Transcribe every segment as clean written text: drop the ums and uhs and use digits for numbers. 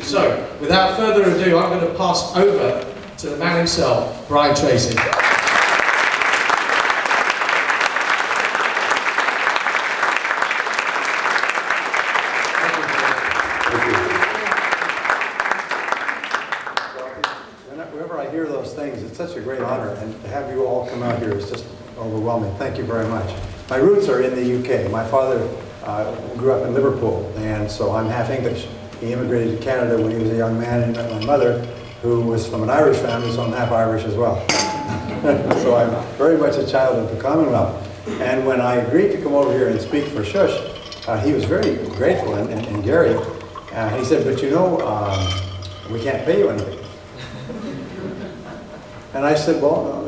So, without further ado, I'm going to pass over to the man himself, Brian Tracy. Whenever I hear those things, it's such a great honor, and to have you all come out here is just overwhelming. Thank you very much. My roots are in the UK. My father grew up in Liverpool, and so I'm half English. He immigrated to Canada when he was a young man, and met my mother, who was from an Irish family, so I'm half Irish as well. So I'm very much a child of the Commonwealth. And when I agreed to come over here and speak for Shush, he was very grateful, and Gary, he said, but you know, we can't pay you anything. And I said, well,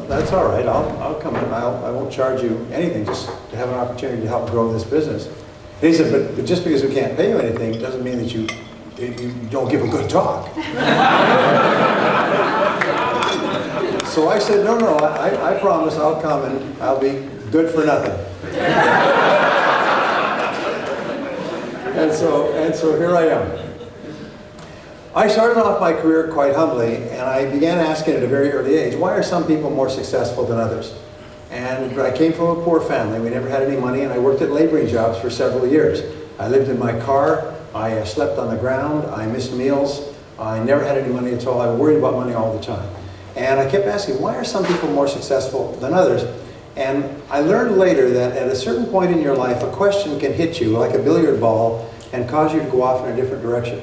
that's all right. I'll come in. I won't charge you anything, just to have an opportunity to help grow this business. And he said, but just because we can't pay you anything doesn't mean that you don't give a good talk. So I said, no, I promise I'll come and I'll be good for nothing. And so here I am. I started off my career quite humbly, and I began asking at a very early age, why are some people more successful than others? And I came from a poor family. We never had any money, and I worked at laboring jobs for several years. I lived in my car. I slept on the ground. I missed meals. I never had any money at all. I worried about money all the time. And I kept asking, why are some people more successful than others? And I learned later that at a certain point in your life, a question can hit you like a billiard ball and cause you to go off in a different direction.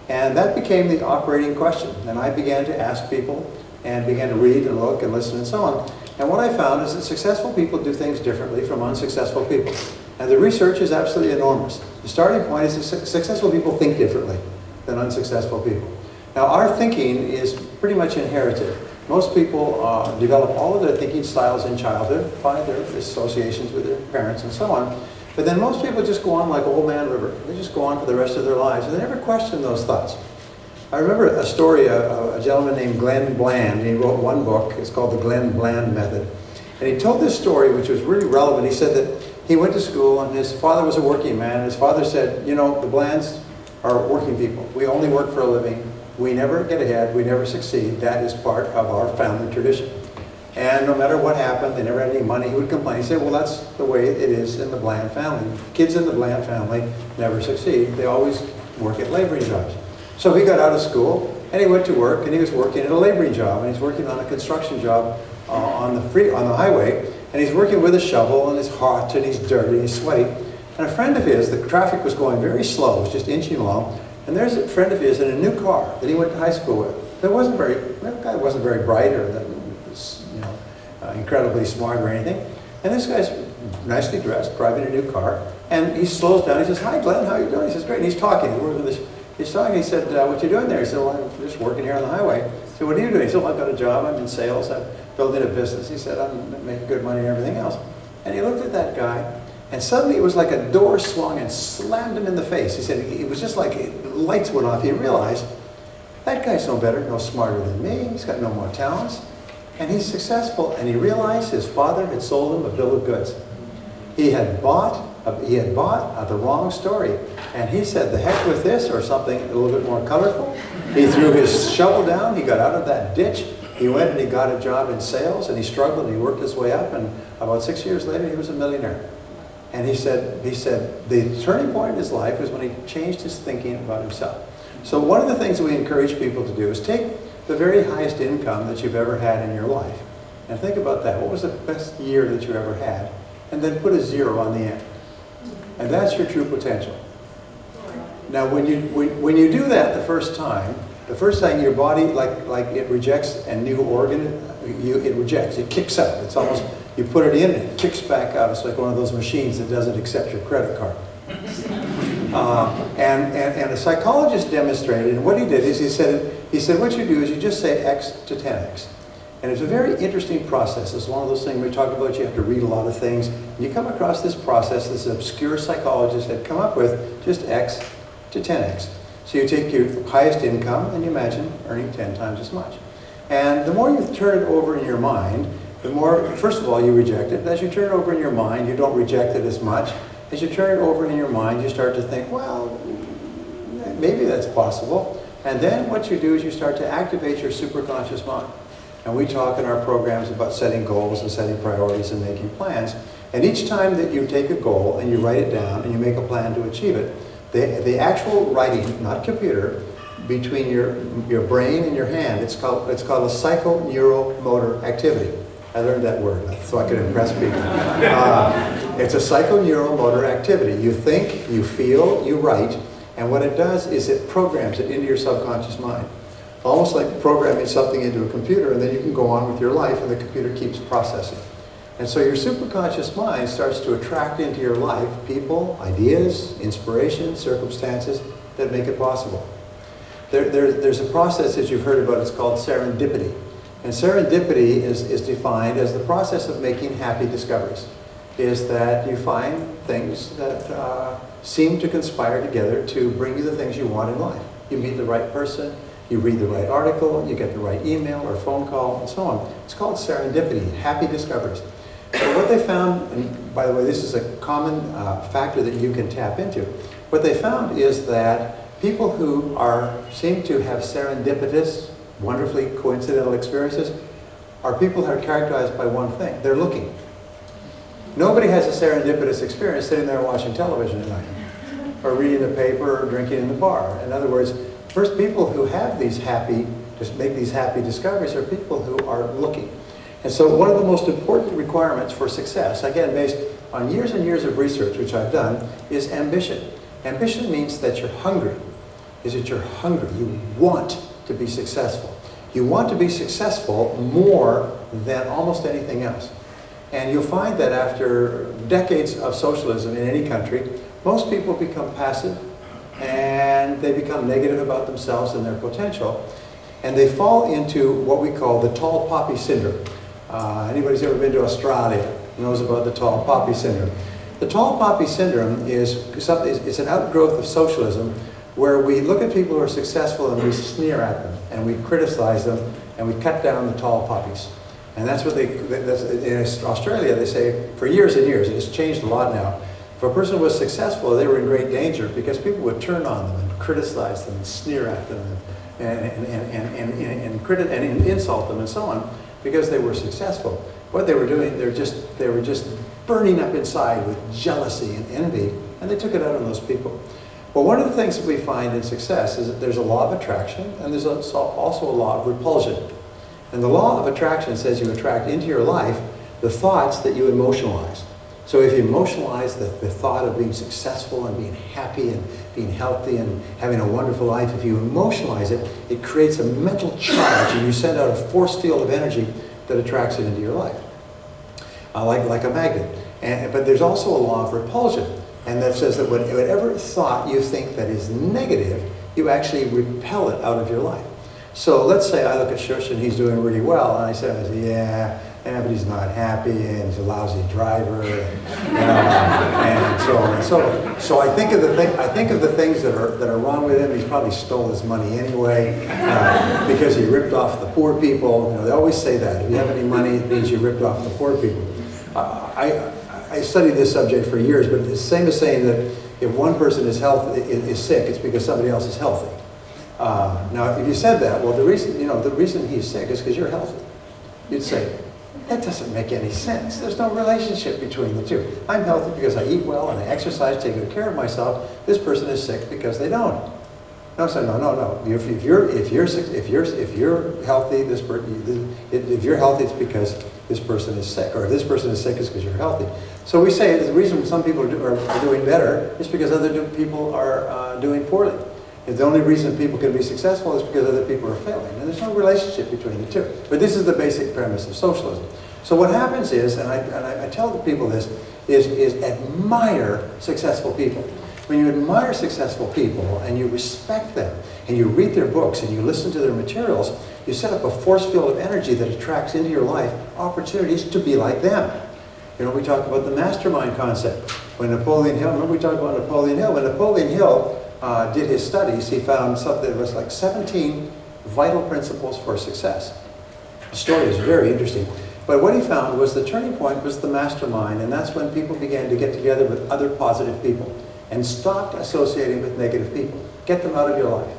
And that became the operating question. And I began to ask people and began to read and look and listen and so on. And what I found is that successful people do things differently from unsuccessful people. And the research is absolutely enormous. The starting point is that successful people think differently than unsuccessful people. Now, our thinking is pretty much inherited. Most people develop all of their thinking styles in childhood by their associations with their parents and so on. But then most people just go on like Old Man River. They just go on for the rest of their lives, and they never question those thoughts. I remember a story, a gentleman named Glenn Bland. He wrote one book. It's called The Glenn Bland Method. And he told this story, which was really relevant. He said that he went to school, and his father was a working man. And his father said, you know, the Blands are working people. We only work for a living. We never get ahead. We never succeed. That is part of our family tradition. And no matter what happened, they never had any money. He would complain. He said, well, that's the way it is in the Bland family. Kids in the Bland family never succeed. They always work at laboring jobs. So he got out of school, and he went to work, and he was working at a laboring job, and he's working on a construction job on the highway, and he's working with a shovel, and it's hot, and he's dirty, and he's sweaty. And a friend of his, the traffic was going very slow, it was just inching along, and there's a friend of his in a new car that he went to high school with. That guy wasn't very bright or incredibly smart or anything. And this guy's nicely dressed, driving a new car, and he slows down. He says, hi, Glenn, how are you doing? He says, great. And he's talking. He's talking. He said, what you doing there? He said, well, I'm just working here on the highway. He said, what are you doing? He said, well, I've got a job. I'm in sales. I'm building a business. He said, I'm making good money and everything else. And he looked at that guy, and suddenly it was like a door swung and slammed him in the face. He said, it was just like lights went off. He realized, that guy's no better, no smarter than me. He's got no more talents. And he's successful, and he realized his father had sold him a bill of goods. He had bought the wrong story. And he said, the heck with this, or something a little bit more colorful. He threw his shovel down, he got out of that ditch, he went and he got a job in sales, and he struggled, and he worked his way up, and about 6 years later, he was a millionaire. And he said the turning point in his life was when he changed his thinking about himself. So one of the things that we encourage people to do is take the very highest income that you've ever had in your life. And think about that. What was the best year that you ever had? And then put a 0 on the end. And that's your true potential. Now when you do that the first time your body, like it rejects a new organ, it rejects, it kicks out. It's almost, you put it in and it kicks back out. It's like one of those machines that doesn't accept your credit card. And a psychologist demonstrated, and what he did is he said what you do is you just say X to 10X. And it's a very interesting process. It's one of those things we talk about, you have to read a lot of things. And you come across this process this obscure psychologist had come up with, just X to 10X. So you take your highest income and you imagine earning 10 times as much. And the more you turn it over in your mind, the more, first of all, you reject it. As you turn it over in your mind, you don't reject it as much. As you turn it over in your mind, you start to think, well, maybe that's possible. And then what you do is you start to activate your superconscious mind. And we talk in our programs about setting goals and setting priorities and making plans. And each time that you take a goal and you write it down and you make a plan to achieve it, the actual writing, not computer, between your brain and your hand, it's called a psychoneuromotor activity. I learned that word so I could impress people. It's a psychoneuromotor activity. You think, you feel, you write, and what it does is it programs it into your subconscious mind. Almost like programming something into a computer, and then you can go on with your life and the computer keeps processing. And so your superconscious mind starts to attract into your life people, ideas, inspiration, circumstances that make it possible. There's a process that you've heard about, it's called serendipity. And serendipity is defined as the process of making happy discoveries. Is that you find things that seem to conspire together to bring you the things you want in life. You meet the right person, you read the right article, you get the right email or phone call, and so on. It's called serendipity, happy discoveries. So what they found, and by the way, this is a common factor that you can tap into. What they found is that people who seem to have serendipitous, wonderfully coincidental experiences are people who are characterized by one thing. They're looking. Nobody has a serendipitous experience sitting there watching television at night, or reading the paper, or drinking in the bar. In other words, first people who have make these happy discoveries are people who are looking. And so one of the most important requirements for success, again based on years and years of research which I've done, is ambition. Ambition means that you're hungry. Is that you're hungry. You want to be successful. You want to be successful more than almost anything else. And you'll find that after decades of socialism in any country, most people become passive and they become negative about themselves and their potential. And they fall into what we call the tall poppy syndrome. Anybody's ever been to Australia knows about the tall poppy syndrome. The tall poppy syndrome it's an outgrowth of socialism where we look at people who are successful and we sneer at them and we criticize them and we cut down the tall poppies. And that's what in Australia they say for years and years, it's changed a lot now. If a person was successful, they were in great danger because people would turn on them and criticize them and sneer at them and insult them and so on because they were successful. What they were doing, they were just burning up inside with jealousy and envy, and they took it out on those people. Well, one of the things that we find in success is that there's a law of attraction and there's also a law of repulsion. And the law of attraction says you attract into your life the thoughts that you emotionalize. So if you emotionalize the thought of being successful and being happy and being healthy and having a wonderful life, if you emotionalize it, it creates a mental charge and you send out a force field of energy that attracts it into your life, like a magnet. But there's also a law of repulsion, and that says that whatever thought you think that is negative, you actually repel it out of your life. So let's say I look at Shush and he's doing really well, and I say, yeah, but he's not happy, and he's a lousy driver, and so on and so on. So I think of the things that are wrong with him. He's probably stole his money anyway because he ripped off the poor people. They always say that if you have any money, it means you ripped off the poor people. I studied this subject for years, but it's the same as saying that if one person is sick, it's because somebody else is healthy. Now, if you said that, well, the reason he's sick is because you're healthy. You'd say, that doesn't make any sense. There's no relationship between the two. I'm healthy because I eat well and I exercise, take good care of myself. This person is sick because they don't. No. If you're healthy, if you're healthy, it's because this person is sick, or if this person is sick, it's because you're healthy. So we say the reason some people are doing better is because other people are doing poorly. If the only reason people can be successful is because other people are failing. And there's no relationship between the two. But this is the basic premise of socialism. So what happens is, and I tell the people this, is admire successful people. When you admire successful people and you respect them and you read their books and you listen to their materials, you set up a force field of energy that attracts into your life opportunities to be like them. We talk about the mastermind concept. When Napoleon Hill, remember we talked about Napoleon Hill? When Napoleon Hill did his studies, he found something that was like 17 vital principles for success. The story is very interesting. But what he found was the turning point was the mastermind, and that's when people began to get together with other positive people and stopped associating with negative people. Get them out of your life.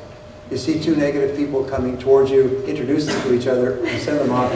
You see two negative people coming towards you, introduce them to each other, and send them off.